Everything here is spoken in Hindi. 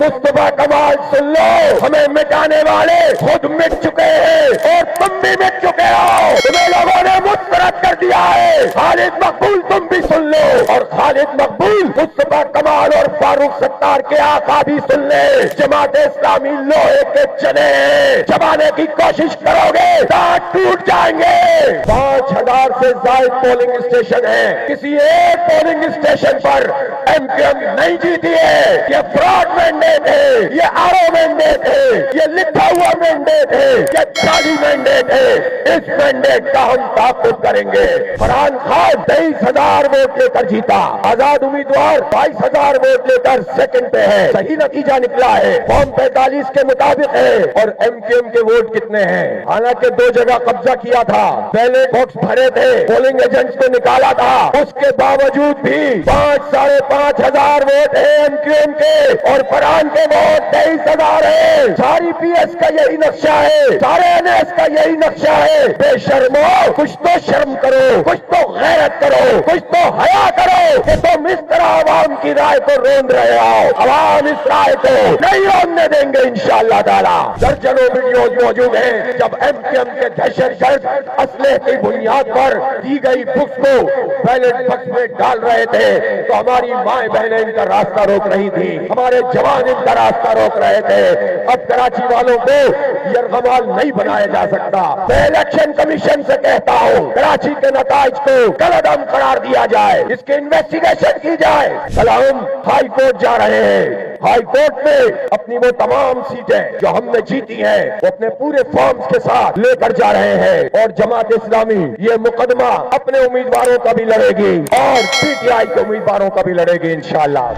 मुस्तफा कमाल सुन लो, हमें मिटाने वाले खुद मिट चुके हैं और तुम भी मिट चुके हो। तुम्हें लोगों ने मुस्तरद कर दिया है। खालिद मकबूल तुम भी सुन लो, और खालिद मकबूल मुस्तफा कमाल और फारूक सत्तार के आका भी सुन ले। जमात इस्लामी लोहे के चने चबाने की कोशिश करोगे दांत टूट जाएंगे। 5000 से ज्यादा पोलिंग स्टेशन है, किसी एक पोलिंग स्टेशन पर एमपीएम नहीं जीती है। ये फ्रॉड मैंडेट है, ये आरो मैंडेट है, ये लिखा हुआ मैंडेट है, ये जाली मैंडेट है। इस मैंडेट का हम ताक़ुब करेंगे। फरहान खान 23,000 वोट लेकर जीता, आजाद उम्मीदवार 22,000 वोट लेकर सेकंड पे है। सही नतीजा निकला है, फॉर्म 45 के मुताबिक है। और एमकेएम के वोट कितने हैं? हालांकि 2 जगह कब्जा किया था, बैलेट बॉक्स भरे थे, पोलिंग एजेंट्स को निकाला था, उसके बावजूद भी 5,500 वोट है एमकेएम के, और फरहान के वोट 23,000 है। सारी पीएस का यही नक्शा है, सारे एनएस का यही नक्शा है। बेशर्मो, कुछ तो शर्म करो, कुछ तो गैरत करो, कुछ तो हया करो कि तुम इस तरह आवाम की राय को रोंद रहे हो। आवाम इस राय को नहीं रोंदने देंगे इंशाअल्लाह ताला। दर्जनों वीडियोज मौजूद हैं जब एमकेएम के दहशतगर्द असले की बुनियाद पर दी गई बुक्स को बैलेट बक्स में डाल रहे थे, तो हमारी माए बहनें इनका रास्ता रोक रही थी, हमारे जवान इनका रास्ता रोक रहे थे। अब कराची वालों को यरगमाल नहीं बनाया जा सकता। मैं इलेक्शन कमीशन से कहता हूँ, कराची के नताइज को कलअदम करार दिया जाए, इसकी इन्वेस्टिगेशन की जाए। कल हम हाई कोर्ट जा रहे हैं, हाई कोर्ट में अपनी वो तमाम सीटें जो हमने जीती हैं वो अपने पूरे फॉर्म्स के साथ लेकर जा रहे हैं। और जमात इस्लामी ये मुकदमा अपने उम्मीदवारों का भी लड़ेगी और पीटीआई के उम्मीदवारों का भी लड़ेगी इंशाअल्लाह।